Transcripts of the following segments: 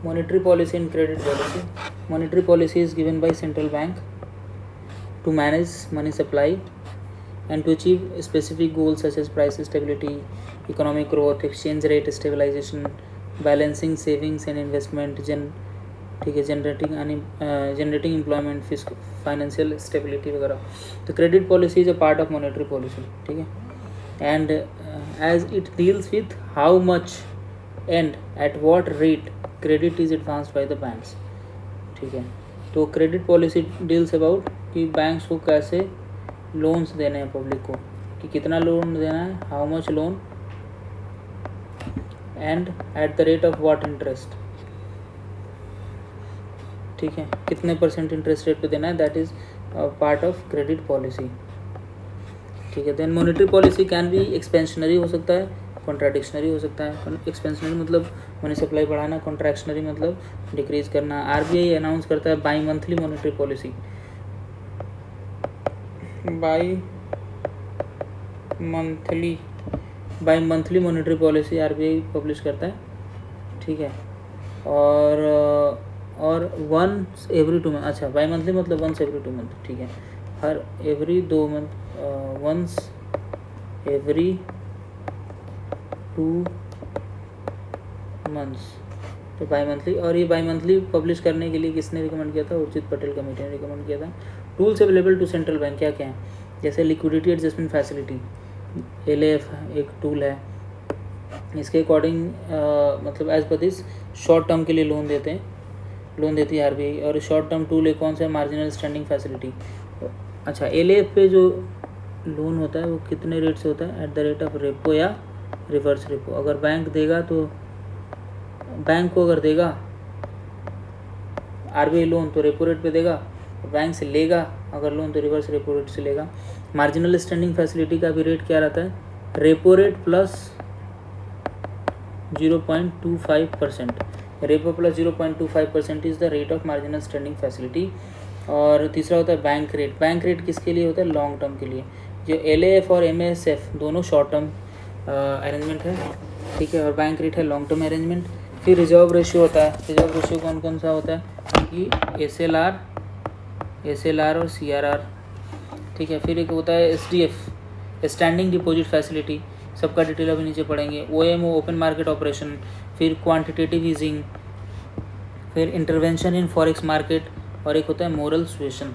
Monetary policy and credit policy. Monetary policy is given by central bank to manage money supply and to achieve specific goals such as price stability, economic growth, exchange rate stabilization, balancing savings and investment, ठीक है, generating employment, financial stability वगैरह. तो credit policy is a part of monetary policy, ठीक है, and as it deals with how much and at what rate credit is advanced by the banks, ठीक है. तो credit policy deals about कि banks को कैसे लोन्स देने हैं पब्लिक को, कि कितना लोन देना है, how much loan and at the rate of what interest, ठीक है, कितने % इंटरेस्ट रेट पे देना है, that is part of credit policy, ठीक है. देन मॉनेटरी पॉलिसी कैन भी एक्सपेंशनरी हो सकता है, कॉन्ट्राडिक्शनरी हो सकता है. एक्सपेंशनरी मतलब मनी सप्लाई बढ़ाना, कॉन्ट्रैक्शनरी मतलब डिक्रीज करना. आरबीआई अनाउंस करता है by monthly monetary policy, by monthly monetary policy RBI publish करता है, ठीक है. और वंस एवरी 2 मंथ, अच्छा बाई मंथली मतलब वंस एवरी 2 मंथ, ठीक है, हर every 2 month, once every 2 months, तो बाई मंथली. और ये बाई मंथली पब्लिश करने के लिए किसने रिकमेंड किया था, उर्जित पटेल कमेटी ने रिकमेंड किया था. Tools available to central bank क्या क्या हैं, जैसे लिक्विडिटी एडजस्टमेंट फैसिलिटी, LAF एक टूल है. इसके अकॉर्डिंग मतलब as per this short term के लिए लोन देती है आरबीआई. और शॉर्ट टर्म टूल एक कौन सा है, मार्जिनल स्टैंडिंग फैसिलिटी. अच्छा LAF पे जो लोन होता है वो कितने रेट से होता है, at the rate of repo या रिवर्स रेपो. अगर बैंक देगा तो बैंक को अगर देगा आरबीआई लोन तो रेपो रेट पे देगा, बैंक से लेगा अगर लोन तो रिवर्स रेपो रेट से लेगा. मार्जिनल स्टैंडिंग फैसिलिटी का भी रेट क्या रहता है, repo rate plus 0.25%. Repo plus 0.25% is the rate of marginal standing facility. और तीसरा होता है बैंक रेट. बैंक रेट किसके लिए होता है, लॉन्ग टर्म के लिए. जो LAF और MASF दोनों शॉर्ट टर्म अरेंजमेंट है, ठीक है, और बैंक रेट है लॉन्ग टर्म अरेंजमेंट. फिर रिजर्व रेशियो होता है. रिजर्व रेशियो कौन कौन सा होता है कि SLR और CRR, ठीक है. फिर एक होता है SDF, स्टैंडिंग डिपॉजिट फैसिलिटी, सबका डिटेल अभी नीचे पढ़ेंगे. OMO ओपन मार्केट ऑपरेशन, फिर क्वांटिटेटिव ईजिंग, फिर इंटरवेंशन इन फॉरेक्स मार्केट, और एक होता है मोरल सुएशन.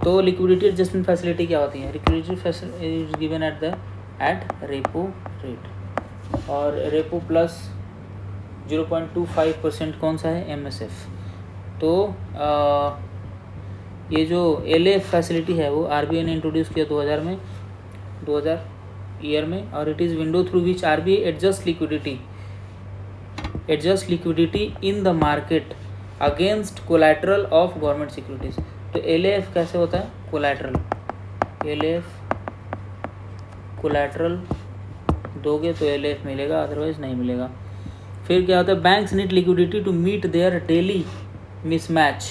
तो लिक्विडिटी एडजस्टमेंट फैसिलिटी क्या होती है, liquidity facility is given at repo rate, और रेपो प्लस 0.25% कौन सा है, MSF. तो ये जो LAF फैसिलिटी है वो आरबीआई ने इंट्रोड्यूस किया 2000 ईयर में, और it is window through which RBI adjust liquidity in the market against collateral of government securities. तो LAF कैसे होता है, कोलैटरल. LAF कोलैटरल दोगे तो LAF मिलेगा, अदरवाइज नहीं मिलेगा. फिर क्या होता है, banks need liquidity to meet their daily mismatch.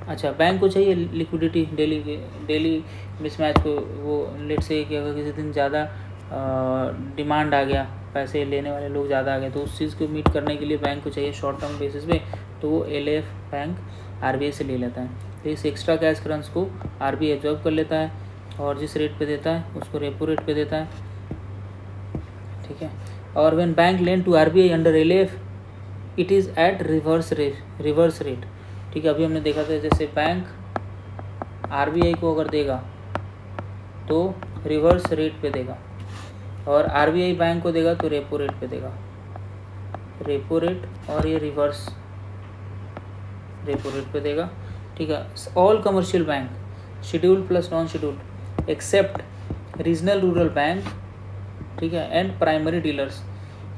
अच्छा बैंक को चाहिए लिक्विडिटी डेली मिसमैच को. वो लेट से कि अगर किसी दिन ज़्यादा डिमांड आ गया, पैसे लेने वाले लोग ज़्यादा आ गए, तो उस चीज़ को मीट करने के लिए बैंक को चाहिए शॉर्ट टर्म बेसिस पे, तो वो LAF बैंक आरबीआई से ले लेता है. तो इस एक्स्ट्रा कैश करंस को आरबीआई एब्जॉर्ब कर लेता है, और जिस रेट पे देता है उसको रेपो रेट पे देता है, ठीक है. और when bank lend to RBI under LAF it is at reverse rate, ठीक है. अभी हमने देखा था जैसे बैंक आरबीआई को अगर देगा तो रिवर्स रेट पे देगा, और आरबीआई बैंक को देगा तो रेपो रेट पे देगा. रेपो रेट और ये रिवर्स रेपो रेट पे देगा, ठीक है. All commercial bank, scheduled plus non scheduled except regional rural bank, ठीक है, and primary dealers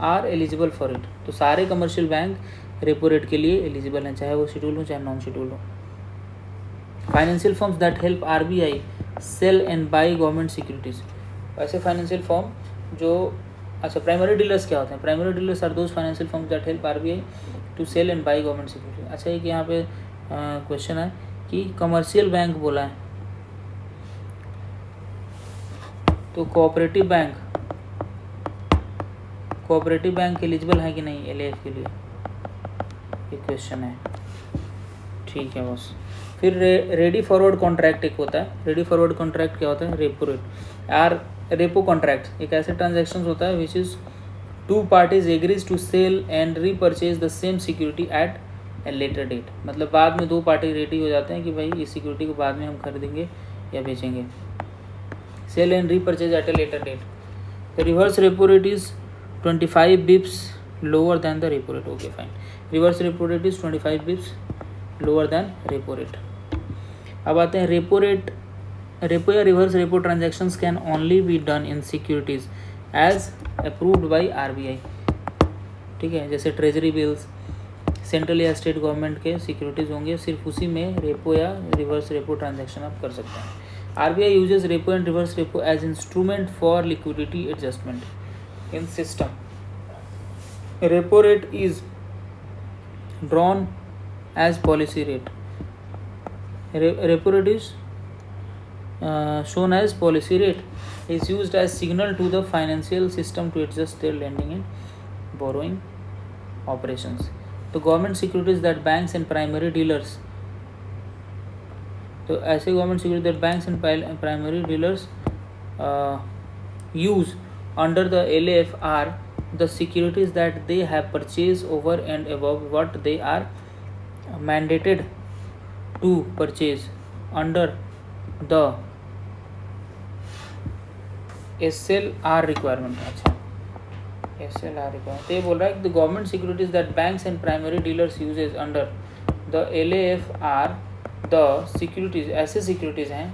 are eligible for it. तो सारे कमर्शियल बैंक रेपो रेट के लिए एलिजिबल हैं, चाहे वो शेड्यूल हो चाहे नॉन शेड्यूल हो. Financial firms that help RBI sell and buy government securities. ऐसे फाइनेंशियल फर्म जो, अच्छा प्राइमरी डीलर्स क्या होते हैं, primary dealers are those financial firms that help RBI to sell and buy government securities. अच्छा एक यहाँ पे क्वेश्चन है कि कमर्शियल बैंक बोला है, तो कोऑपरेटिव कोऑपरेटिव बैंक एलिजिबल है कि नहीं LAF के लिए, ये क्वेश्चन है। ठीक है बस। फिर रेडी फॉरवर्ड कॉन्ट्रैक्ट एक होता है। रेडी फॉरवर्ड कॉन्ट्रैक्ट क्या होता है? रेपो रेट यार। रेपो कॉन्ट्रैक्ट एक ऐसे ट्रांजेक्शन होता है which is two parties agrees to sell and repurchase the same security at a later date. मतलब बाद में दो पार्टी रेडी हो जाते हैं कि भाई इस सिक्योरिटी को बाद में हम खरीदेंगे या बेचेंगे। Sell and repurchase at a later date. The reverse repo rate is 25 bips lower than the repo rate. Okay fine. Reverse repo rate is 25 bips lower than repo rate. अब आते हैं रेपो रेट। रेपो या reverse repo transactions can only be done in securities as approved by RBI। ठीक है, जैसे treasury bills, central या state government के securities होंगे, सिर्फ उसी में रेपो या रिवर्स रेपो ट्रांजैक्शन आप कर सकते हैं। RBI uses repo and reverse repo as instrument for liquidity adjustment in system. Repo rate is drawn as policy rate. Repo rate is shown as policy rate is used as signal to the financial system to adjust their lending and borrowing operations. तो government securities that banks and primary dealers, तो ऐसे government security that banks and primary dealers use under the LAF are the securities that they have purchase over and above what they are mandated to purchase under the SLR requirement. अच्छा, SLR requirement. तो ये बोल रहा है कि the government securities that banks and primary dealers uses under the LAF are the securities, ऐसे securities हैं।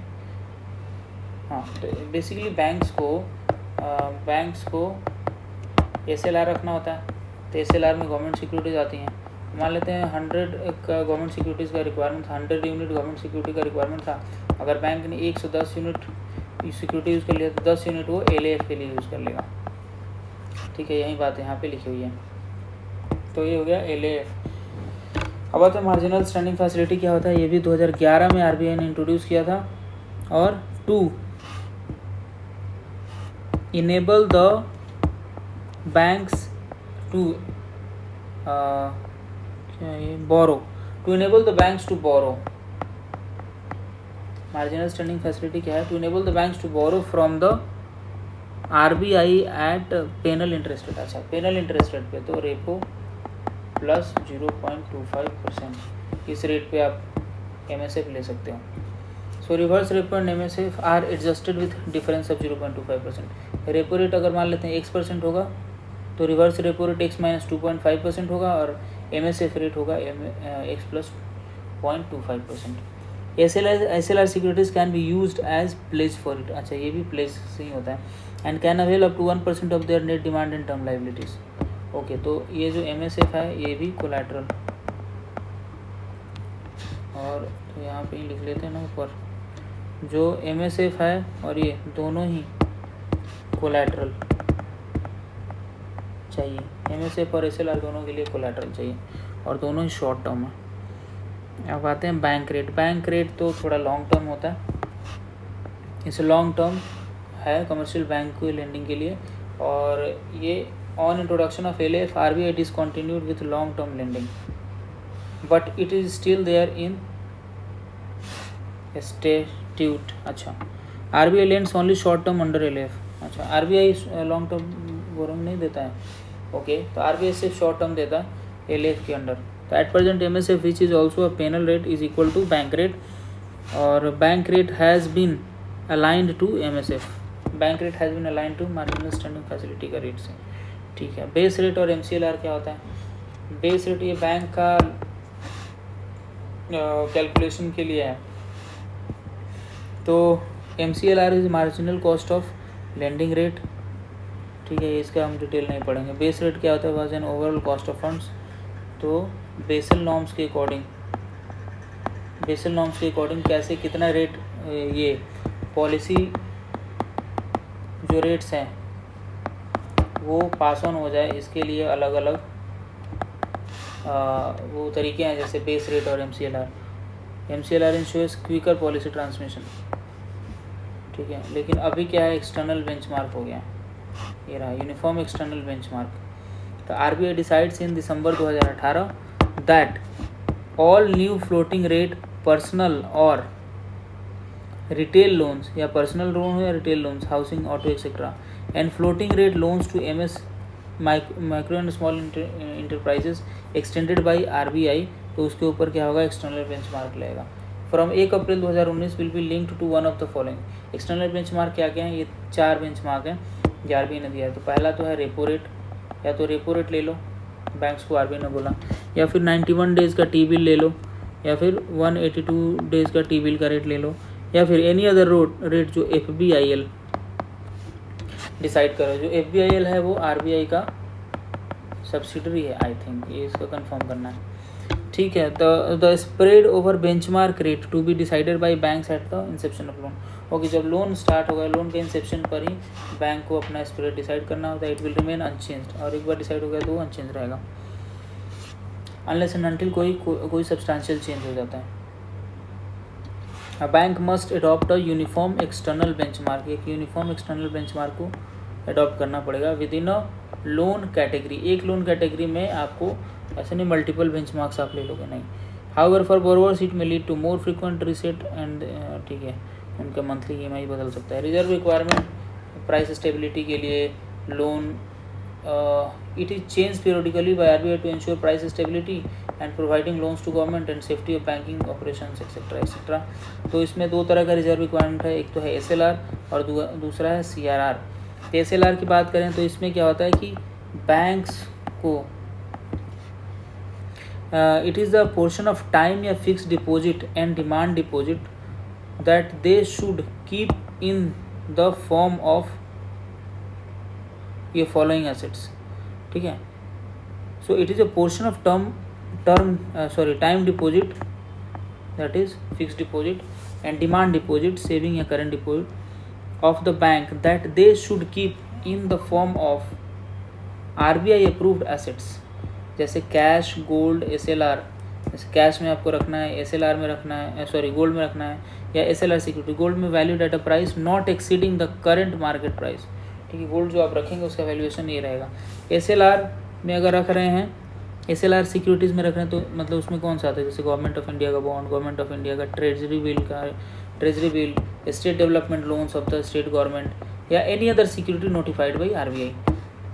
हाँ, तो बेसिकली बैंक्स को SLR रखना होता है। तो SLR में गवर्नमेंट सिक्योरिटीज़ आती हैं। मान लेते हैं 100 का गवर्नमेंट सिक्योरिटीज़ का रिक्वायरमेंट था, 100 यूनिट गवर्नमेंट सिक्योरिटी का रिक्वायरमेंट था। अगर बैंक ने 110 यूनिट सिक्योरिटी यूज़ कर लिया तो 10 यूनिट वो LAF के लिए यूज़ कर लेगा। ठीक है, यही बात यहाँ पे लिखी हुई है। तो ये हो गया LAF। अब आता है मार्जिनल स्टैंडिंग फैसिलिटी क्या होता है। ये भी 2011 में RBI ने इंट्रोड्यूस किया था। और 2 इनेबल द बैंक्स टू क्या ये borrow, to enable the banks to borrow. Marginal standing facility क्या है? To enable the banks to borrow from the RBI at penal interest rate. अच्छा, पेनल इंटरेस्ट रेट पे, तो रेपो प्लस 0.25%, इस rate पे आप MSF ले सकते हो। So reverse repo and MSF are adjusted with difference of 0.25%। Repo rate अगर मान लेते हैं X% होगा तो रिवर्स रेपो रेट X - 2.5% होगा और MSF रेट होगा X + 0.25%। SLR securities can be used as pledge for it. अच्छा, ये भी प्लेज से ही होता है। And can avail up to 1% of their net demand and term liabilities. Okay, तो ये जो MSF है ये भी कोलैटरल, और तो यहाँ पे ही लिख लेते हैं ना ऊपर, जो MSF है और ये दोनों ही कोलैटरल चाहिए। MSF और SLR दोनों के लिए कोलैटरल चाहिए और दोनों ही शॉर्ट टर्म है। अब आते हैं बैंक रेट। बैंक रेट तो थोड़ा लॉन्ग टर्म होता है। इसे लॉन्ग टर्म है कमर्शियल बैंक को लेंडिंग के लिए, और ये on introduction of LAF RBI discontinued with long term lending, but it is still there in statute. अच्छा, RBI lends only short term under LAF। अच्छा, RBI लॉन्ग टर्म बोरोइंग नहीं देता है। ओके, तो RBI सिर्फ शॉर्ट टर्म देता है LAF के अंडर। तो at present MSF which is also a penal rate is equal to bank rate, और bank rate has been aligned to MSF। Bank rate has been aligned to marginal standing facility का rate से। ठीक है, base rate और MCLR क्या होता है? Base rate ये बैंक का कैलकुलेशन के लिए है। तो MCLR is marginal cost of lending rate. ठीक है, इसका हम डिटेल नहीं पढ़ेंगे। बेस रेट क्या होता है? Was an overall cost of funds. तो बेसल नॉर्म्स के अकॉर्डिंग कैसे कितना रेट, ये पॉलिसी जो रेट्स हैं वो पास ऑन हो जाए, इसके लिए अलग अलग वो तरीके हैं, जैसे बेस रेट और MCLR ensures quicker policy transmission. ठीक है, लेकिन अभी क्या है, एक्सटर्नल बेंचमार्क हो गया। ये रहा यूनिफॉर्म एक्सटर्नल बेंचमार्क। तो RBI decides in December 2018 that all new floating rate personal और रिटेल लोन्स, या पर्सनल लोन हो या retail loans, housing, auto etcetera, and floating rate loans to MS micro and small enterprises extended by RBI, तो उसके ऊपर क्या होगा, external benchmark लगेगा। From 1 April 2019 will be linked to one of the following. External benchmark क्या क्या है, ये 4 बेंचमार्क हैं जो RBI ने दिया है। तो पहला तो है रेपो रेट, या तो रेपो रेट ले लो, बैंक्स को RBI ने बोला, या फिर 91 डेज़ का T बिल ले लो, या फिर 182 डेज़ का T बिल का रेट ले लो, या फिर एनी अदर रेट जो FBIL डिसाइड करो। जो FBIL है वो RBI का सब्सिडरी है, आई थिंक, ये इसको कंफर्म करना है। ठीक है, the spread over benchmark rate to be decided by banks at the inception of loan. Okay, जब लोन स्टार्ट होगा, लोन के इंसेप्शन पर ही बैंक को अपना स्प्रेड डिसाइड करना होता है। इट विल रिमेन अनचेंज्ड, और एक बार डिसाइड हो गया तो वो अनचेंज रहेगा अनलेस एंड अनटिल कोई सब्सटेंशियल चेंज हो जाता है। A bank must adopt a uniform external benchmark, एक यूनिफॉर्म एक्सटर्नल बेंचमार्क को अडॉप्ट करना पड़ेगा with in a loan category. एक लोन कैटेगरी में आपको ऐसे नहीं मल्टीपल बेंचमार्क्स आप ले लोगे, नहीं। However for borrowers it may lead to more frequent reset and, ठीक है, उनका मंथली EMI बदल सकता है। रिजर्व रिक्वायरमेंट, प्राइस स्टेबिलिटी के लिए loan, it is change periodically by RBI to ensure price stability and providing loans to government and safety of banking operations etcetera etcetera. तो इसमें 2 तरह का रिजर्व रिक्वायरमेंट है, एक तो है SLR और दूसरा है CRR। तो SLR की बात करें तो इसमें क्या होता है कि बैंक्स को it is the portion of time या fix deposit and demand deposit that they should keep in the form of ये फॉलोइंग एसेट्स। ठीक है, so it is a portion of time deposit, that is fix deposit, and demand deposit, saving या current deposit of the bank that they should keep in the form of RBI approved assets, जैसे cash, gold, SLR। जैसे cash में आपको रखना है, SLR में रखना है, गोल्ड में रखना है, या SLR सिक्योरिटी। गोल्ड में valued at a price not exceeding the current market price. ठीक है, गोल्ड जो आप रखेंगे उसका वैल्यूएशन ये रहेगा। SLR में अगर रख रहे हैं, SLR सिक्योरिटीज़ में रख रहे हैं, तो मतलब उसमें कौन सा आता है, जैसे गवर्नमेंट ऑफ इंडिया का बॉन्ड, गवर्नमेंट ऑफ इंडिया का treasury bill, state development loans of the state government, या any other security notified by RBI।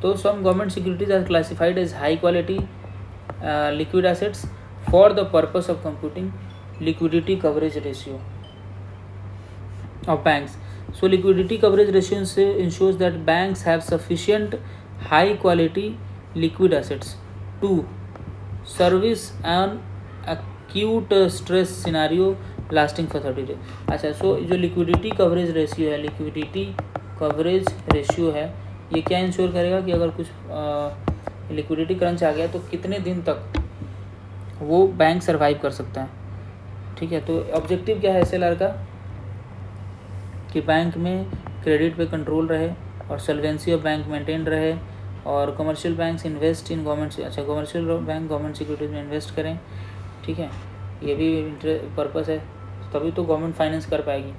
तो some government securities are classified as high quality liquid assets for the purpose of computing liquidity coverage ratio of banks. So liquidity coverage ratio ensures that banks have sufficient high quality liquid assets to service an acute stress scenario lasting for 30 days. अच्छा, सो जो liquidity coverage ratio है, ये क्या ensure करेगा कि अगर कुछ liquidity crunch आ गया तो कितने दिन तक वो बैंक सरवाइव कर सकता है। ठीक है, तो ऑब्जेक्टिव क्या है SLR का, कि बैंक में क्रेडिट पे कंट्रोल रहे और सॉल्वेंसी ऑफ बैंक मेंटेन रहे, और commercial banks invest in government, commercial bank government securities में इन्वेस्ट करें। ठीक है, ये भी पर्पस है, तभी तो गवर्नमेंट फाइनेंस कर पाएगी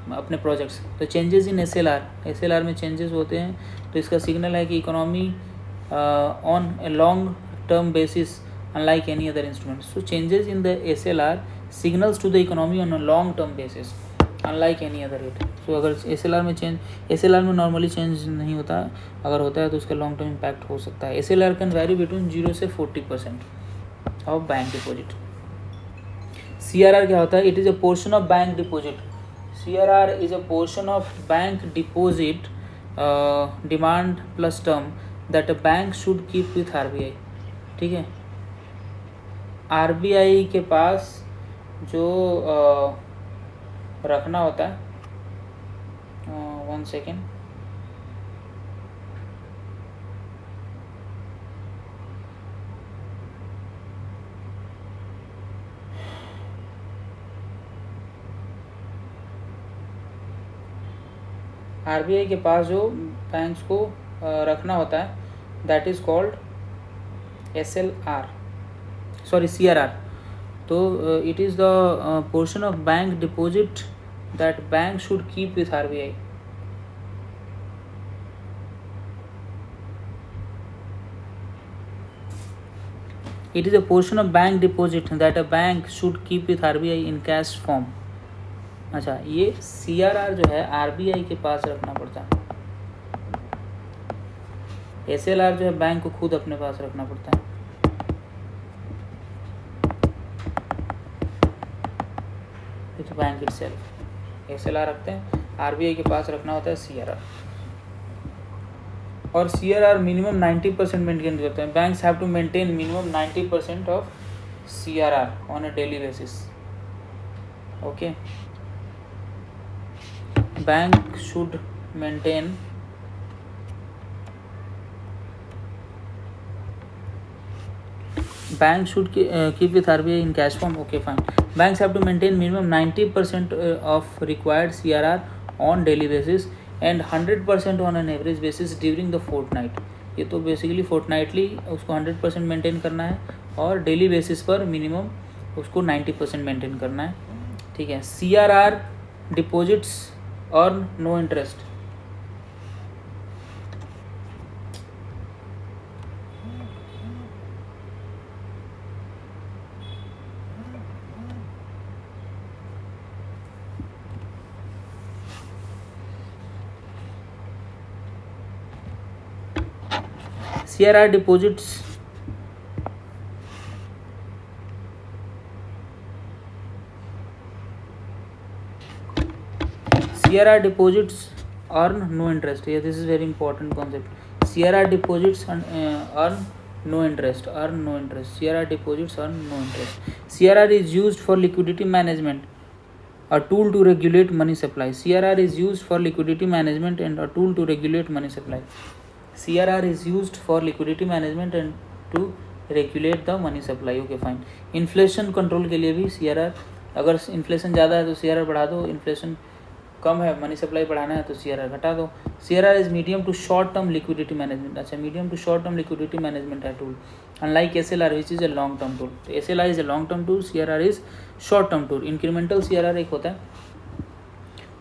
अपने प्रोजेक्ट्स। तो चेंजेस इन SLR में चेंजेस होते हैं, तो इसका सिग्नल है कि economy on a long term basis unlike any other instrument. So changes in the SLR signals to the economy on a long term basis unlike any other rate. So अगर SLR में normally change नहीं होता, अगर होता है तो उसका long term impact हो सकता है। SLR कैन वैरी बिटवीन 0 से 40% ऑफ बैंक डिपॉजिट। CRR क्या होता है, it is a portion of bank deposit. CRR is a portion of bank deposit demand plus term that a bank should keep with RBI। ठीक है, RBI के पास जो रखना होता है, 1 सेकेंड, RBI के पास जो बैंक्स को रखना होता है, दैट इज़ कॉल्ड CRR। तो it is the portion of bank deposit that bank should keep with RBI। It is a portion of bank deposit that a bank should keep with RBI in cash form. अच्छा, ये CRR जो है RBI के पास रखना पड़ता है, SLR जो है बैंक को खुद अपने पास रखना पड़ता है। विथ बैंक इटसेल्फ एसएलआर रखते हैं, आरबीआई के पास रखना होता है सीआरआर। और सीआरआर मिनिमम 90% मेंटेन करते हैं। Banks have to maintain minimum 90% of CRR on a daily basis. Okay, bank should maintain bank should keep with RBI in cash form. Okay, fine. Banks have to maintain minimum 90% of required CRR on daily basis and 100% on an average basis during the fortnight. ये तो basically fortnightly उसको 100% maintain करना है और daily basis पर minimum उसको 90% maintain करना है। ठीक है। CRR deposits earn no interest. CRR deposits earn no interest. Yeah, this is very important concept. CRR deposits earn no interest. CRR deposits earn no interest. CRR is used for liquidity management, a tool to regulate money supply. CRR is used for liquidity management and a tool to regulate money supply. CRR is used for liquidity management and to regulate the money supply. Okay, fine. Inflation control के लिए भी CRR, अगर inflation ज़्यादा है तो CRR बढ़ा दो, inflation कम है मनी सप्लाई बढ़ाना है तो CRR घटा दो। CRR is medium to short term liquidity management. अच्छा, medium to short term liquidity management है tool, unlike SLR which is a long term tool. तो SLR is a long term tool, CRR is short term tool. Incremental CRR एक होता है।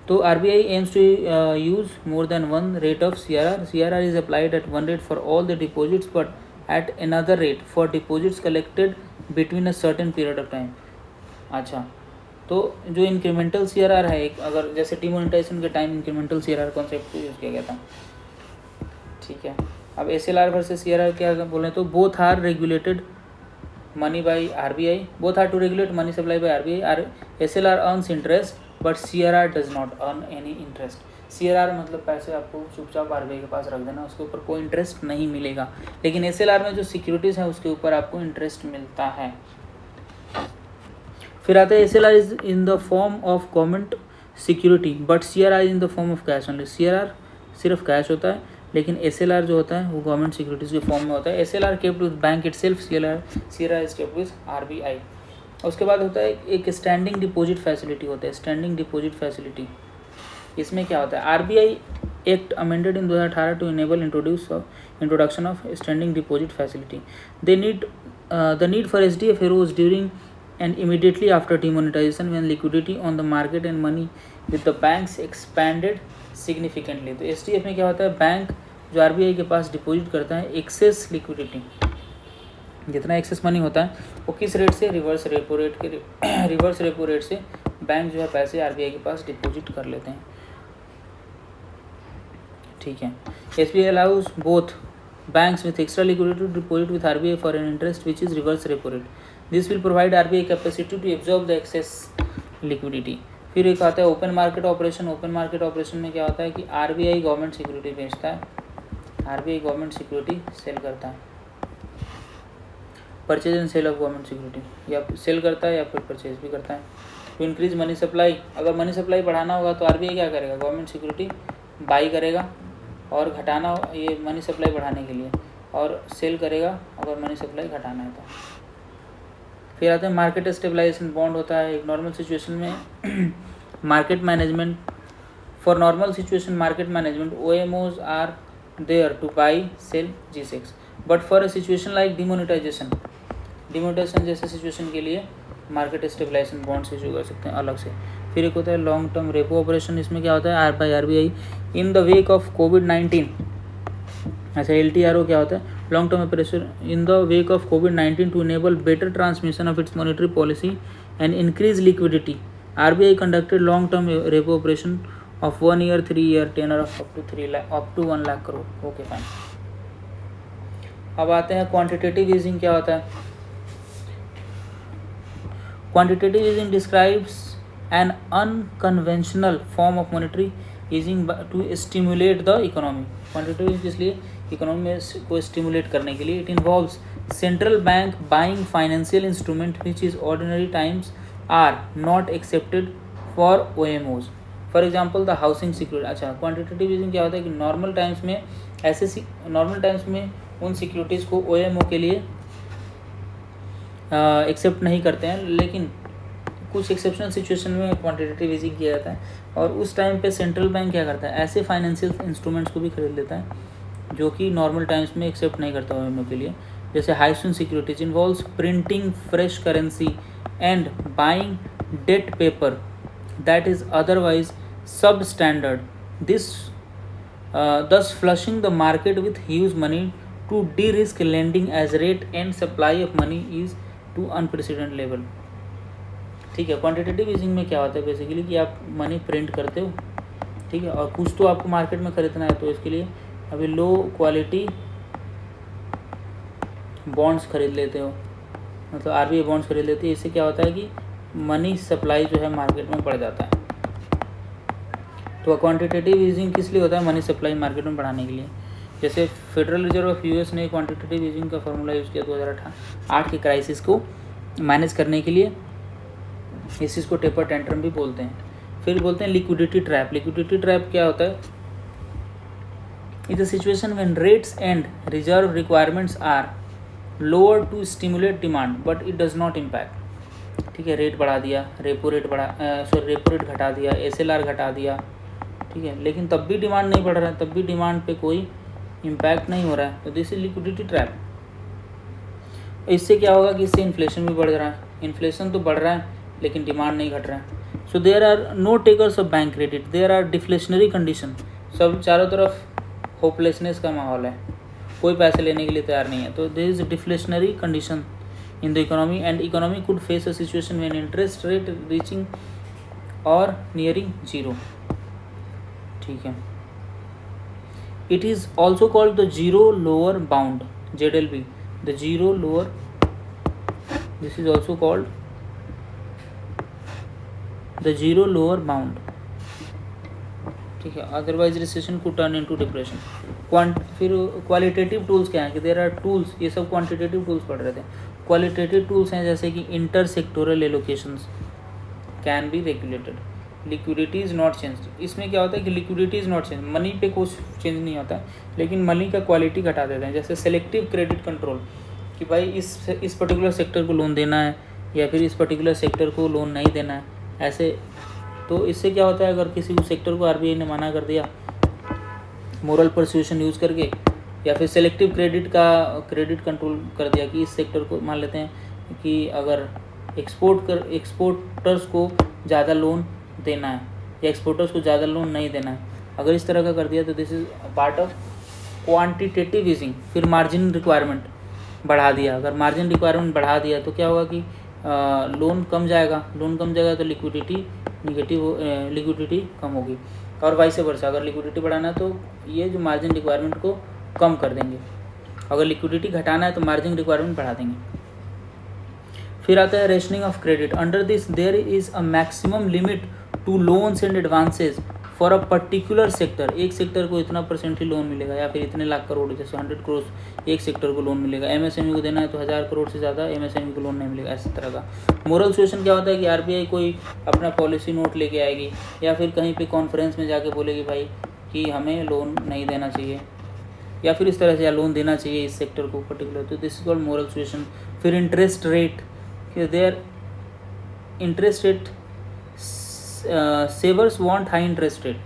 तो RBI aims to use more than one rate of CRR. CRR is applied at one rate for all the deposits but at another rate for deposits collected between a certain period of time. अच्छा, तो जो incremental CRR है एक, अगर जैसे demonetisation के time incremental CRR concept को use किया गया था। ठीक है। अब SLR वर्सेस CRR क्या बोलें तो both are regulated money by RBI, both are to regulate money supply by RBI। SLR earns interest but CRR does not earn any interest. CRR मतलब पैसे आपको चुपचाप RBI के पास रख देना, उसके ऊपर कोई इंटरेस्ट नहीं मिलेगा। लेकिन SLR में जो सिक्योरिटीज़ है उसके ऊपर आपको इंटरेस्ट मिलता है। फिर आता है SLR is in the form of government security but CRR is in the form of cash only. CRR सिर्फ कैश होता है लेकिन SLR जो होता है वो गवर्नमेंट सिक्योरिटीज़ के फॉर्म में होता है। SLR kept with bank itself, CRR is kept with RBI। उसके बाद होता है एक स्टैंडिंग डिपॉजिट फैसिलिटी होता है। स्टैंडिंग डिपॉजिट फैसिलिटी इसमें क्या होता है? RBI act amended in 2018 to enable introduction of standing deposit facility. The need for SDF arose during and immediately after demonetization when liquidity on the market and money with the banks expanded significantly। तो SDF में क्या होता है? Bank जो RBI के पास deposit करता है access liquidity, जितना एक्सेस मनी होता है वो किस रेट से? रिवर्स रेपो रेट से बैंक जो है पैसे RBI के पास डिपॉजिट कर लेते हैं। ठीक है। SBI allows both banks with extra liquidity to deposit with RBI for an interest which is reverse repo rate. This will provide RBI capacity to absorb the excess liquidity. फिर एक आता है open market operation. Open market operation में क्या होता है कि RBI government security बेचता है, RBI गवर्नमेंट सिक्योरिटी सेल करता है। Purchase and sale of government security, या सेल करता है या फिर परचेज भी करता है। टू इंक्रीज मनी सप्लाई, अगर मनी सप्लाई बढ़ाना होगा तो RBI क्या करेगा? गवर्नमेंट सिक्योरिटी बाई करेगा, और घटाना ये मनी सप्लाई बढ़ाने के लिए, और सेल करेगा अगर मनी सप्लाई घटाना है तो। फिर आता है मार्केट स्टेबलाइजेशन बॉन्ड होता है। एक नॉर्मल सिचुएशन में market management, for normal situation market management OMOs are there to buy sell G6 but for a situation like demonetisation जैसे सिचुएशन के लिए मार्केट स्टेबलाइजेशन बॉन्ड्स इशू कर सकते हैं अलग से। फिर एक होता है लॉन्ग टर्म रेपो ऑपरेशन। इसमें क्या होता है? RBI in the wake of COVID-19। अच्छा, LTRO क्या होता है? long term pressure in the wake of COVID-19 to enable better transmission of its monetary policy and increase liquidity. RBI conducted long term repo operation of 1 year, 3 year tenor of up to 1 lakh crore. Okay fine. अब आते हैं quantitative easing क्या होता है. Quantitative easing describes an unconventional form of monetary easing to stimulate the economy. Quantitative easing इसलिए economy में को stimulate करने के लिए. It involves central bank buying financial instrument which is ordinary times are not accepted for OMOs. For example the housing security. अच्छा, quantitative easing क्या होता है कि नॉर्मल टाइम्स में उन सिक्योरिटीज़ को OMO के लिए एक्सेप्ट नहीं करते हैं, लेकिन कुछ एक्सेप्शनल सिचुएशन में क्वांटिटेटिव ईजिंग किया जाता है. और उस टाइम पे सेंट्रल बैंक क्या करता है, ऐसे फाइनेंशियल इंस्ट्रूमेंट्स को भी खरीद लेता है जो कि नॉर्मल टाइम्स में एक्सेप्ट नहीं करता OMO के लिए. जैसे housing securities involves printing fresh currency and buying debt paper that is otherwise substandard, this thus flushing the market with huge money to de-risk lending as rate and supply of money is to unprecedented level. ठीक है. Quantitative easing में क्या होता है basically कि आप money print करते हो, ठीक है, और कुछ तो आपको मार्केट में खरीदना है, तो इसके लिए अभी लो क्वालिटी बॉन्ड्स खरीद लेते हो, मतलब RBI बॉन्ड्स खरीद लेती है. इससे क्या होता है कि मनी सप्लाई जो है मार्केट में बढ़ जाता है. तो क्वांटिटेटिव ईजिंग किस लिए होता है, मनी सप्लाई मार्केट में बढ़ाने के लिए. जैसे फेडरल रिजर्व ऑफ US ने क्वांटिटेटिव ईजिंग का फॉर्मूला यूज़ किया 2008 के क्राइसिस को मैनेज करने के लिए. इस चीज़ को टेपर टेंट्रम भी बोलते हैं. फिर बोलते हैं लिक्विडिटी ट्रैप. लिक्विडिटी ट्रैप क्या होता है, is a situation when rates and reserve requirements are lower to stimulate demand but it does not impact. ठीक है, रेट बढ़ा दिया, रेपो रेट घटा दिया, SLR घटा दिया, ठीक है, लेकिन तब भी डिमांड नहीं बढ़ रहा है, तब भी डिमांड पे कोई इम्पैक्ट नहीं हो रहा है. तो दिस इज लिक्विडिटी ट्रैप. इससे क्या होगा कि इससे इन्फ्लेशन भी बढ़ रहा है. इन्फ्लेशन तो बढ़ रहा है लेकिन डिमांड नहीं घट रहा है. So there are no takers of bank credit, there are deflationary condition. सब चारों तरफ होपलेसनेस का माहौल है, कोई पैसे लेने के लिए तैयार नहीं है. तो there is deflationary condition in the economy and economy could face a situation when interest rate reaching or nearing zero. ठीक है. It is also called the zero lower bound, ZLB. The zero lower, this is also called the zero lower bound. ठीक है. Otherwise recession could turn into depression. फिर qualitative tools क्या हैं कि there are tools, ये सब quantitative tools पढ़ रहे थे. क्वालिटेटिव टूल्स हैं जैसे कि inter sectoral allocations can be regulated. Liquidity is not change. इसमें क्या होता है कि liquidity is not change, money पे कुछ चेंज नहीं होता है, लेकिन मनी का क्वालिटी घटा देते हैं. जैसे सेलेक्टिव क्रेडिट कंट्रोल कि भाई इस पर्टिकुलर सेक्टर को लोन देना है या फिर इस पर्टिकुलर सेक्टर को लोन नहीं देना है, ऐसे. तो इससे क्या होता है, अगर किसी सेक्टर को RBI ने मना कर दिया मोरल परसुएशन यूज़ करके, या फिर सेलेक्टिव क्रेडिट कंट्रोल कर दिया कि इस सेक्टर को, मान लेते हैं कि अगर एक्सपोर्टर्स को ज़्यादा लोन देना है या एक्सपोर्टर्स को ज़्यादा लोन नहीं देना है, अगर इस तरह का कर दिया तो this is part of quantitative easing. फिर मार्जिन रिक्वायरमेंट बढ़ा दिया. अगर मार्जिन रिक्वायरमेंट बढ़ा दिया तो क्या होगा कि लोन कम जाएगा तो लिक्विडिटी कम होगी. और वाइस वर्सा, अगर लिक्विडिटी बढ़ाना है तो ये जो मार्जिन रिक्वायरमेंट को कम कर देंगे, अगर लिक्विडिटी घटाना है तो मार्जिन रिक्वायरमेंट बढ़ा देंगे. फिर आता है rationing of credit. Under this there is a maximum limit to loans and advances for a particular sector. एक सेक्टर को इतना % ही लोन मिलेगा या फिर इतने लाख करोड़, जैसे 100 करोड़ एक सेक्टर को लोन मिलेगा. MSME को देना है तो 1000 करोड़ से ज़्यादा MSME को लोन नहीं मिलेगा. इस तरह का मोरल सिचुएशन क्या होता है कि RBI कोई अपना पॉलिसी नोट लेके आएगी या फिर कहीं पे कॉन्फ्रेंस में जाके बोलेगी भाई कि हमें लोन नहीं देना चाहिए, या फिर इस तरह से या लोन देना चाहिए इस सेक्टर को पर्टिकुलर. तो this is called moral situation. फिर interest rate, there interest rate savers want high interest rate,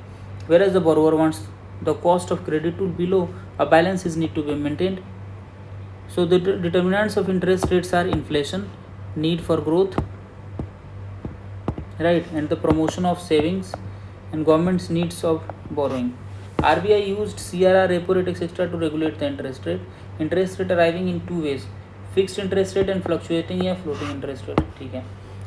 whereas the borrower wants the cost of credit to be low. A balance is need to be maintained. So the determinants of interest rates are inflation, need for growth, right, and the promotion of savings and government's needs of borrowing. RBI used CRR, repo rate, etc. to regulate the interest rate, interest rate arriving in two ways, fixed interest rate and fluctuating या floating interest rate, ठीक है।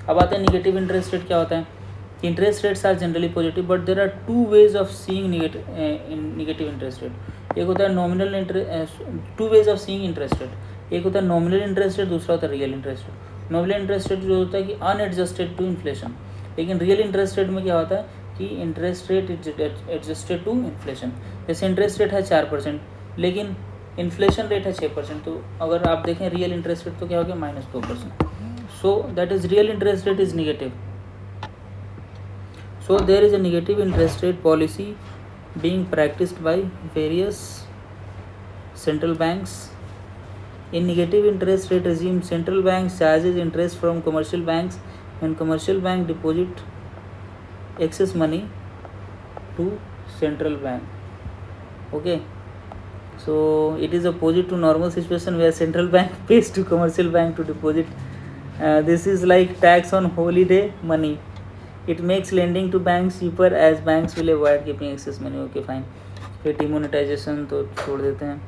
अब आते हैं negative interest rate क्या होता है। Interest rates are generally positive but there are two ways of seeing negative interest rate. एक होता है nominal interest, two ways of seeing interest rate, एक होता है नॉमिनल इंटरेस्ट रेट, दूसरा होता है real interest rate. Nominal interest rate जो होता है कि अनएडजस्टेड टू इन्फ्लेशन, लेकिन रियल इंटरेस्ट रेट में क्या होता है कि interest rate adjusted to inflation. जैसे इंटरेस्ट रेट है 4% लेकिन इन्फ्लेशन रेट है 6%, तो अगर आप देखें रियल इंटरेस्ट रेट तो क्या हो गया -2%। So that is real interest rate is negative. So there is a negative interest rate policy being practiced by various central banks. In negative interest rate regime, central banks charges interest from commercial banks when commercial bank deposit excess money to central bank. Okay, so it is opposite to normal situation where central bank pays to commercial bank to deposit. This is like tax on holiday money. It makes lending to banks cheaper as banks will avoid keeping excess money. Okay fine. फिर demonetisation तो छोड़ देते हैं।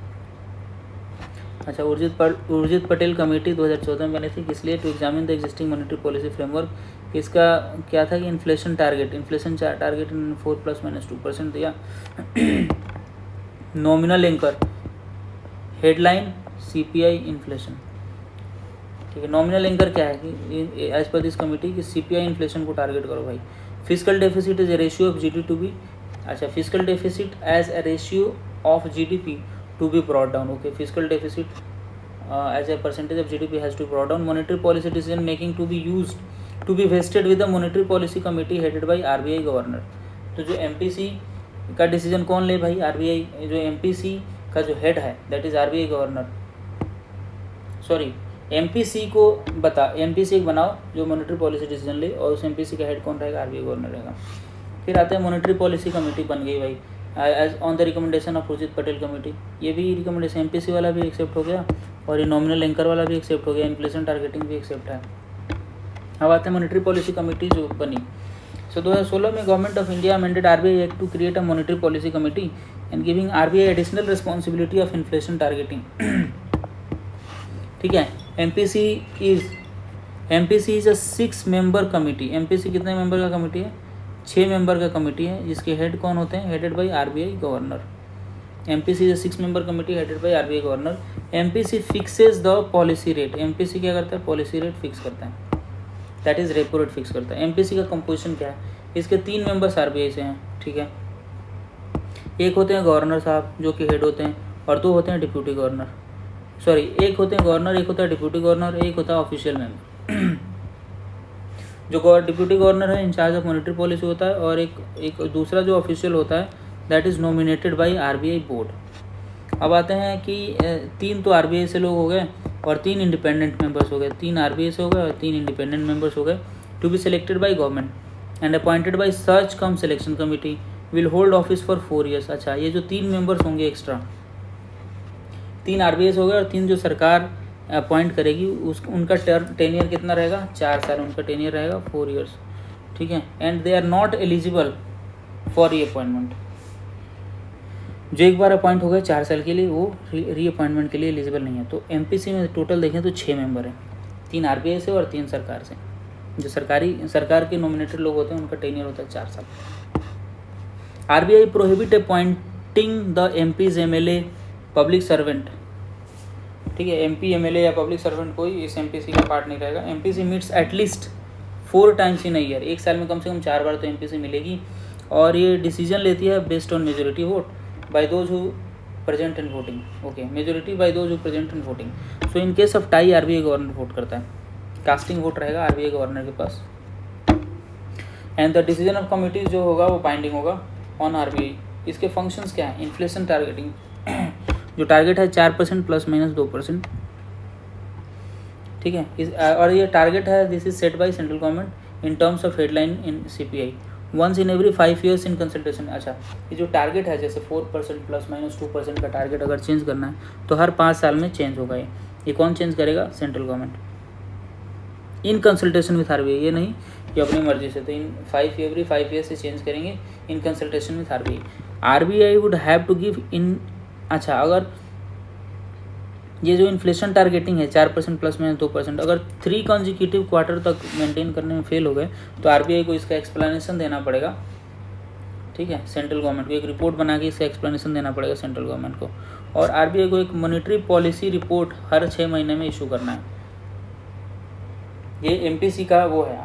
अच्छा, Urjit Patel committee 2014 में बनी थी, किस लिए? To examine the existing monetary policy framework. इसका क्या था कि इन्फ्लेशन टारगेट इन 4 ± 2% दिया। Nominal anchor headline CPI inflation, ठीक है। नॉमिनल एंकर क्या है कि एज पर दिस कमिटी कि CPI इन्फ्लेशन को टारगेट करो भाई। Physical deficit is a ratio of GDP to be, अच्छा physical deficit as a ratio of GDP to be brought down. Okay, physical deficit as a percentage of GDP has to brought down. Monetary policy decision making to be used to be wasted with the monetary policy committee headed by RBI governor. तो जो MPC का decision कौन ले भाई? RBI। जो MPC का जो head है that is RBI governor, sorry MPC को MPC एक बनाओ जो मॉनेटरी पॉलिसी डिसीजन ले, और उस MPC का हेड कौन रहेगा? RBI गवर्नर रहेगा। फिर आते हैं मॉनेटरी पॉलिसी कमेटी बन गई भाई as on the recommendation of Urjit Patel committee. ये भी रिकमेंडेशन MPC वाला भी एक्सेप्ट हो गया और ये नॉमिनल एंकर वाला भी एक्सेप्ट हो गया, इन्फ्लेशन टारगेटिंग भी एक्सेप्ट है। अब आते हैं मॉनेटरी पॉलिसी कमेटी जो बनी। सो 2016 में government of India amended RBI act to create a monetary policy committee and giving RBI additional responsibility of inflation targeting, ठीक है। MPC is a 6 member committee. MPC कितने मेंबर का committee है? 6 member का committee है, जिसके head कौन होते हैं? Headed by RBI governor. MPC is a 6 member committee headed by RBI governor. MPC fixes the policy rate. MPC क्या करता है? पॉलिसी रेट फिक्स करता है, that is repo rate fix करता है। MPC का कंपोजिशन क्या है? इसके 3 मेंबर्स RBI से हैं, ठीक है। एक होते हैं गवर्नर साहब जो कि हेड होते हैं, और 2 होते हैं डिप्यूटी गवर्नर, सॉरी एक होते हैं गवर्नर, एक होता है डिप्यूटी गवर्नर, एक होता है ऑफिशियल मेंबर। जो डिप्यूटी गवर्नर है इंचार्ज ऑफ मॉनेटरी पॉलिसी होता है, और एक दूसरा जो ऑफिशियल होता है that is nominated by RBI board. अब आते हैं कि 3 तो RBI से लोग हो गए और 3 इंडिपेंडेंट मेंबर्स हो गए, 3 RBI से हो गए और 3 इंडिपेंडेंट मेंबर्स हो गए। To be selected by government and appointed by search cum selection committee will hold office for 4 years। अच्छा, ये जो 3 मेंबर्स होंगे एक्स्ट्रा, 3 RBI से हो गए और 3 जो सरकार अपॉइंट करेगी उनका टेनियर कितना रहेगा? 4 साल उनका टेनियर रहेगा, 4 years, ठीक है। And they are not eligible for reappointment. जो एक बार अपॉइंट हो गए 4 साल के लिए, वो रीअपॉइंटमेंट के लिए एलिजिबल नहीं है। तो MPC में टोटल देखें तो 6 मेंबर हैं, 3 RBI से और 3 सरकार से। जो सरकार के नॉमिनेटेड लोग होते हैं उनका टेनियर होता है 4 साल। RBI prohibit appointing the MPs MLA public servant, ठीक है। MP MLA या पब्लिक सर्वेंट कोई इस MPC का पार्ट नहीं रहेगा। MPC meets at least 4 times in a year, एक साल में कम से कम 4 बार तो MPC मिलेगी, और ये डिसीजन लेती है based on majority vote by those who present in voting. Okay, majority by those who present in voting. So in case of tie RBI governor vote करता है, कास्टिंग वोट रहेगा RBI गवर्नर के पास। And the decision of committees जो होगा वो binding होगा on RBI। इसके फंक्शंस क्या है? इन्फ्लेशन टारगेटिंग, जो टारगेट है 4% ± 2%, ठीक है। और ये टारगेट है this is set by central government in terms of headline in CPI once in every 5 years in consultation. अच्छा, ये जो टारगेट है जैसे 4% ± 2% का टारगेट अगर चेंज करना है तो हर 5 साल में चेंज होगा। ये कौन चेंज करेगा? Central government in consultation with RBI। ये नहीं कि अपनी मर्जी से, तो एवरी 5 years से चेंज करेंगे in consultation with RBI। RBI would have to give in, अच्छा अगर ये जो इन्फ्लेशन टारगेटिंग है 4% प्लस में 2%, अगर 3 कंजिक्यूटिव क्वार्टर तक मेंटेन करने में फेल हो गए तो आरबीआई को इसका एक्सप्लेनेशन देना पड़ेगा, ठीक है, सेंट्रल गवर्नमेंट को एक रिपोर्ट बना के इसका एक्सप्लेनेशन देना पड़ेगा सेंट्रल गवर्नमेंट को। और आरबीआई को एक मॉनेटरी पॉलिसी रिपोर्ट हर 6 महीने में इशू करना है। ये एमपीसी का वो है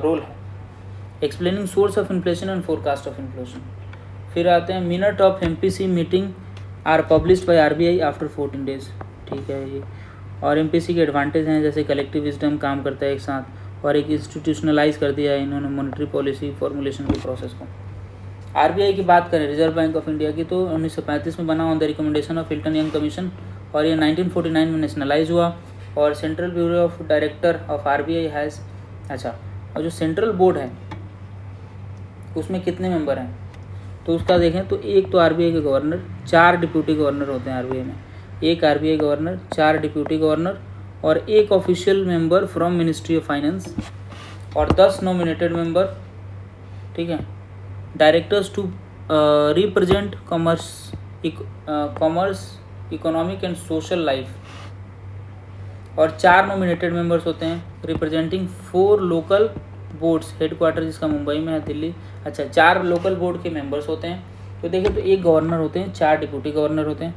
रोल है, explaining source of inflation and forecast of inflation. फिर आते हैं minute of MPC meeting are published by RBI after 14 days, ठीक है ये। और एमपीसी के एडवांटेज हैं जैसे कलेक्टिव विजडम काम करता है एक साथ, और एक इंस्टीट्यूशनलाइज कर दिया है इन्होंने मॉनेटरी पॉलिसी फॉर्मुलेशन के प्रोसेस को। आरबीआई की बात करें रिजर्व बैंक ऑफ इंडिया की तो 1935 में बना on the recommendation of Hilton young commission, और ये 1949 में नेशनलाइज हुआ। और central bureau of director of RBI has, अच्छा, और जो सेंट्रल बोर्ड है उसमें कितने मेंबर हैं तो उसका देखें तो एक तो आरबीआई के गवर्नर, 4 डिप्यूटी गवर्नर होते हैं आरबीआई में, एक आरबीआई गवर्नर, 4 डिप्यूटी गवर्नर और एक official member from ministry of finance और 10 नॉमिनेटेड मेंबर, ठीक है। Directors to represent commerce, economic and social life, और 4 नॉमिनेटेड मेंबर्स होते हैं रिप्रेजेंटिंग 4 लोकल बोर्ड्स, हेडक्वार्टर जिसका मुंबई में है, दिल्ली। अच्छा, 4 लोकल बोर्ड के मेंबर्स होते हैं। तो देखिए तो एक गवर्नर होते हैं, 4 डिप्यूटी गवर्नर होते हैं,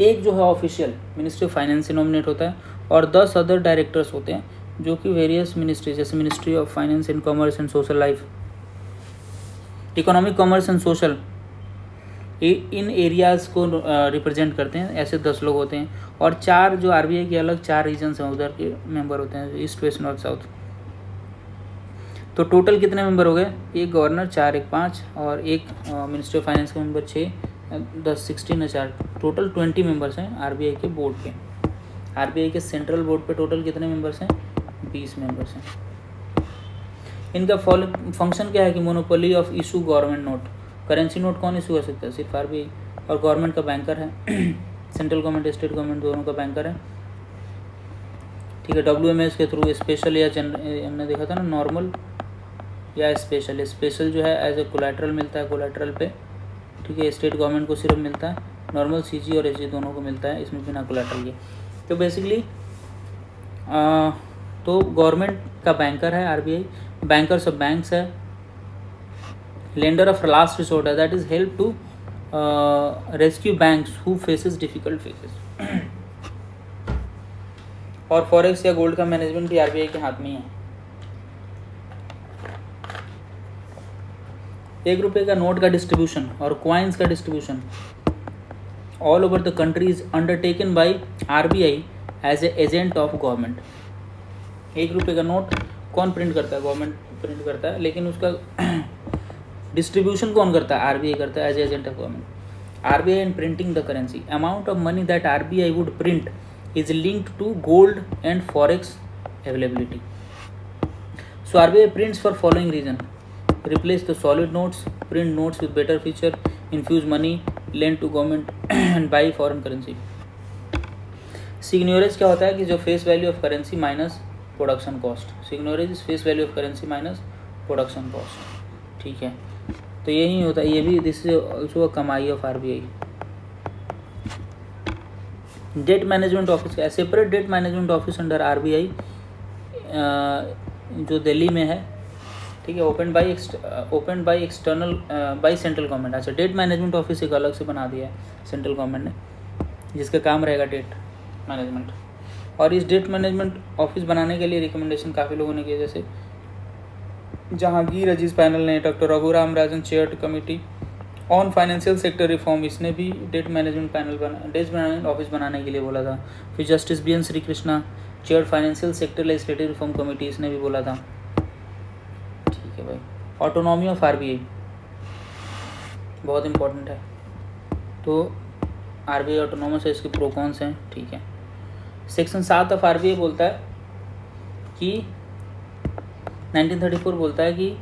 एक जो है ऑफिशियल मिनिस्ट्री ऑफ फाइनेंस से नॉमिनेट होता है, और 10 अदर डायरेक्टर्स होते हैं जो कि वेरियस मिनिस्ट्री जैसे ministry of finance and commerce and social life, economic commerce and social, in areas को रिप्रेजेंट करते हैं। ऐसे 10 लोग होते हैं, और 4 जो आरबीआई के अलग 4 रीजन्स हैं उधर के मेंबर होते हैं, ईस्ट वेस्ट नॉर्थ साउथ। तो टोटल कितने मेंबर हो गए, एक गवर्नर 4 1 5 और एक मिनिस्ट्री ऑफ फाइनेंस के मेंबर 6 10 16 4, टोटल 20 मेंबर्स हैं आरबीआई के बोर्ड पे। आरबीआई के सेंट्रल बोर्ड पे टोटल कितने मेंबर्स हैं, 20 मेंबर्स हैं। इनका फंक्शन क्या है कि monopoly of issue government note, currency note कौन इशू कर सकता है, सिर्फ आरबीआई, और गवर्नमेंट का बैंकर है सेंट्रल गवर्नमेंट स्टेट गवर्नमेंट दोनों का बैंकर है, ठीक है। डब्ल्यूएमएस के थ्रू स्पेशल या हमने देखा था ना नॉर्मल या स्पेशल, स्पेशल जो है एज ए कोलैटरल मिलता है कोलैटरल पे, ठीक है, स्टेट गवर्नमेंट को सिर्फ मिलता है, नॉर्मल सीजी और एसजी दोनों को मिलता है, इसमें बिना कोलैटरल के। तो बेसिकली तो गवर्नमेंट का बैंकर है आरबीआई, बैंकर्स ऑफ बैंक्स है, लेंडर ऑफ लास्ट रिसोर्ट है, that is help to rescue banks who faces difficult faces. और फॉरेक्स या गोल्ड का मैनेजमेंट भी आरबीआई के हाथ में ही है। 1 रुपये का नोट का डिस्ट्रीब्यूशन और कॉइन्स का distribution all over the country is undertaken by RBI as a agent of government. 1 रुपये का नोट कौन प्रिंट करता है, गवर्नमेंट प्रिंट करता है, लेकिन उसका डिस्ट्रीब्यूशन कौन करता है, आरबीआई करता है as agent of government. RBI in printing the currency, amount of money that RBI would print is linked to gold and forex availability. So RBI prints for following reason, replace the solid notes, print notes with better feature, infuse money, lend to government and buy foreign currency। Seigniorage क्या होता है कि जो face value of currency minus production cost, seigniorage is face value of currency minus production cost, ठीक है। तो यही होता है, ये भी दिस इज ऑल्सो अ कमाई of RBI. Debt management office का separate debt management office under RBI जो दिल्ली में है, ठीक है, open by external by central government. अच्छा, डेट मैनेजमेंट ऑफिस एक अलग से बना दिया है सेंट्रल गवर्नमेंट ने, जिसका काम रहेगा डेट मैनेजमेंट। और इस डेट मैनेजमेंट ऑफिस बनाने के लिए रिकमेंडेशन काफ़ी लोगों ने किए, जैसे जहांगीर अजीज़ पैनल ने, doctor Raghuram Rajan chair committee on financial sector reform, इसने भी debt management debt management office बनाने के लिए बोला था। फिर justice B N Srikrishna chair financial sector legislative reform committee, इसने भी बोला था, ठीक है भाई। ऑटोनॉमी ऑफ आरबीआई बहुत इंपॉर्टेंट है, तो आरबीआई ऑटोनॉमस है, इसके प्रो कॉन्स हैं, ठीक है। सेक्शन 7 ऑफ आरबीआई बोलता है कि 1934 बोलता है कि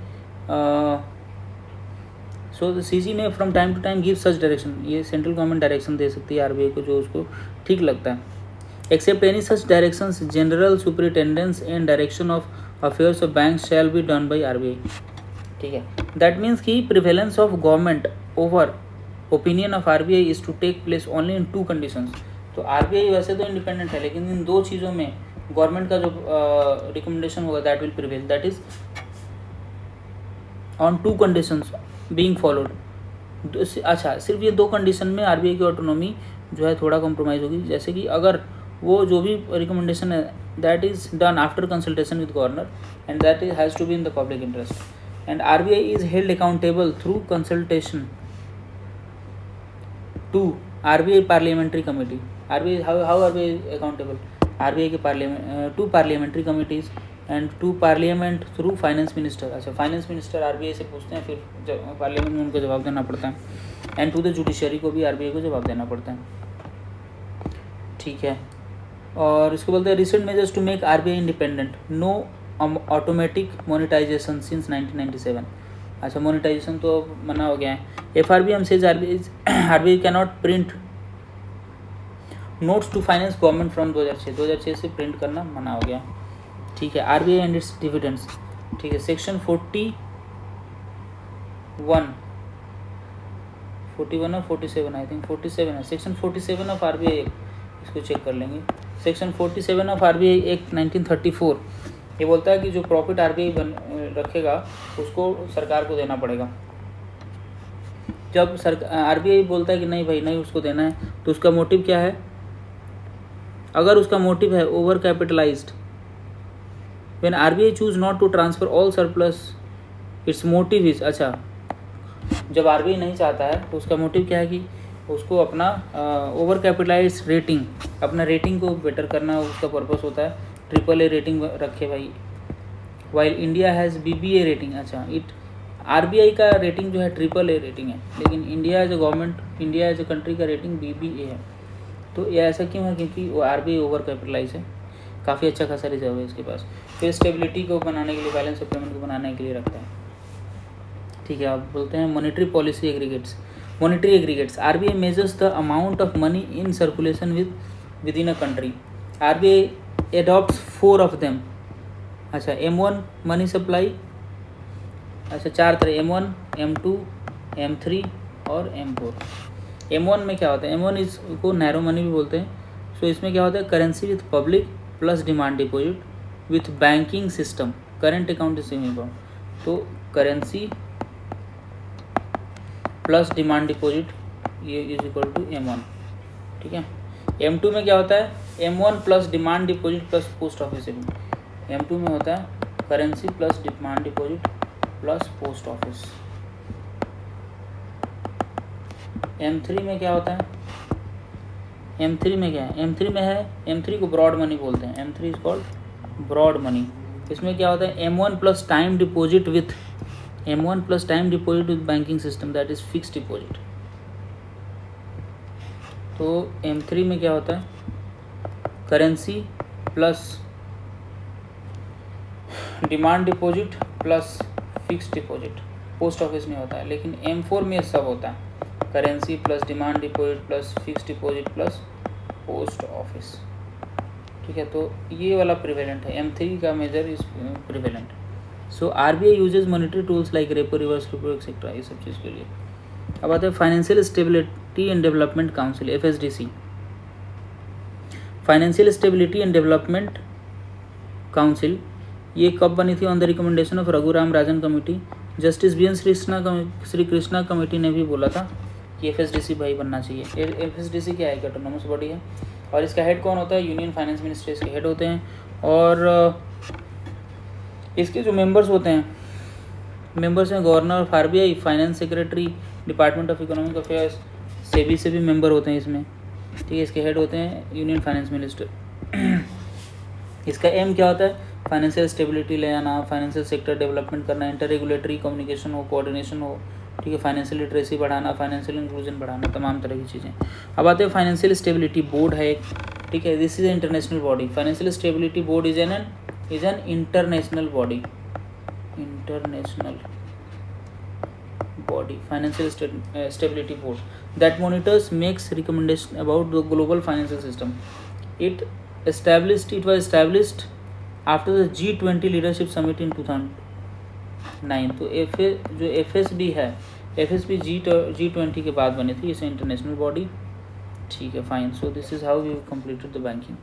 so CG may from time to time give such direction, ये सेंट्रल गवर्नमेंट डायरेक्शन दे सकती है आरबीआई को जो उसको ठीक लगता है। Except any such directions general superintendence and direction of affairs of bank shall be done by RBI, ठीक है। दैट मीन्स कि prevalence of government over opinion of RBI is to take place only in 2 conditions. तो RBI वैसे तो independent है, लेकिन इन दो चीज़ों में गवर्नमेंट का जो रिकमेंडेशन होगा that will prevail, that is on to conditions being followed. अच्छा, सिर्फ ये दो कंडीशन में आरबीआई की ऑटोनॉमी जो है थोड़ा कॉम्प्रोमाइज़ होगी, जैसे कि अगर वो जो भी रिकमेंडेशन है that is done after consultation with governor and that is has to be in the public interest and RBI is held accountable through consultation to RBI parliamentary committee. RBI how RBI accountable, RBI के parliament to parliamentary committees and to parliament through finance minister. अच्छा, finance minister RBI से पूछते हैं, फिर parliament में उनको जवाब देना पड़ता है, एंड टू द जुडिशरी को भी आरबीआई को जवाब देना पड़ता है। ठीक है, और इसको बोलते हैं recent measures to make RBI independent, no automatic monetization since 1997। अच्छा, मोनेटाइजेशन तो मना हो गया है। FRBM says RBI cannot print notes to finance government from 2006 से प्रिंट करना मना हो गया। ठीक है, आरबीआई एंड इट्स डिविडेंड्स। ठीक है, सेक्शन 41 और 47 आई थिंक 47 है, सेक्शन 47 ऑफ आरबीआई एक्ट, इसको चेक कर लेंगे। सेक्शन 47 ऑफ आरबीआई एक्ट 1934 ये बोलता है कि जो प्रॉफिट आरबीआई रखेगा उसको सरकार को देना पड़ेगा। जब आरबीआई बोलता है कि नहीं भाई नहीं उसको देना है, तो उसका मोटिव क्या है? अगर उसका मोटिव है over capitalized, when RBI choose not to transfer all surplus its motive is. अच्छा, जब आरबीआई नहीं चाहता है तो उसका मोटिव क्या है कि उसको अपना ओवर कैपिटलाइज रेटिंग, अपना रेटिंग को बेटर करना उसका पर्पस होता है। AAA रेटिंग रखे भाई, while India has BBA rating. अच्छा, आरबीआई का रेटिंग जो है AAA रेटिंग है, लेकिन India as a government, India as a country का रेटिंग BBA है। तो ये ऐसा क्यों है? क्योंकि वो आरबीआई ओवर कैपिटलाइज है, काफ़ी अच्छा खासा रिजर्व है इसके पास, फिर स्टेबिलिटी को बनाने के लिए, बैलेंस ऑफ पेमेंट को बनाने के लिए रखता है। ठीक है, आप बोलते हैं monetary policy aggregates. Monetary aggregates, RBI measures the amount of money in circulation within a country. RBI adopts 4 of them. अच्छा, M1 मनी सप्लाई, अच्छा 4 तरह, M1, M2, M3 और M4। M1 में क्या होता है? M1 इसको नैरो मनी भी बोलते हैं। सो इसमें क्या होता है? Currency with public plus demand deposit with banking system, current account saving account. तो करेंसी प्लस डिमांड डिपॉजिट ये इज इक्वल टू M1। ठीक है, M2 में क्या होता है? M1 plus demand deposit plus post office saving. M2 में होता है currency plus demand deposit plus post office. M3 में क्या होता है? M3 में क्या है? M3 में है, M3 को ब्रॉड मनी बोलते हैं। M3 is called broad money. इसमें क्या होता है? M1 plus time deposit with banking system, that is fixed deposit. तो M3 में क्या होता है? Currency plus demand deposit plus fixed deposit, post office में होता है। लेकिन M4 में सब होता है, currency plus demand deposit plus fixed deposit plus post office. ठीक है, तो ये वाला प्रिवेलेंट है, M3 का major is prevalent. So RBI uses monetary tools like repo, reverse repo etcetera, ये सब चीज़ के लिए। अब आते हैं financial stability and development council, FSDC। Financial stability and development council ये कब बनी थी? On the recommendation of Raghuram Rajan committee. Justice BN Shri Krishna committee ने भी बोला था कि FSDC भाई बनना चाहिए। FSDC क्या है? ऑटोनोमस बॉडी है, और इसका हेड कौन होता है? यूनियन फाइनेंस मिनिस्टर इसके हेड होते हैं। और इसके जो मेंबर्स होते हैं, मेंबर्स हैं governor of RBI, finance secretary, department of economic affairs, SEBI से भी मेंबर होते हैं इसमें। ठीक है, इसके हेड होते हैं यूनियन फाइनेंस मिनिस्टर। इसका एम क्या होता है? फाइनेंशियल स्टेबिलिटी ले आना, फाइनेंशियल सेक्टर डेवलपमेंट करना, इंटर रेगुलेटरी कम्युनिकेशन हो, कोऑर्डिनेशन हो। ठीक है, फाइनेंशियल लिटरेसी बढ़ाना, फाइनेंशियल इंक्लूजन बढ़ाना, तमाम तरह की चीज़ें। अब आते हैं फाइनेंशियल स्टेबिलिटी बोर्ड है एक। ठीक है, this is a international body. Financial stability board is an international body, financial stability board that monitors, makes recommendation about the global financial system. It was established after the G20 leadership summit in 2009. तो जो FSB है, FSB G20 के बाद बनी थी। इसे international body ठीक है, fine. So this is how we completed the banking.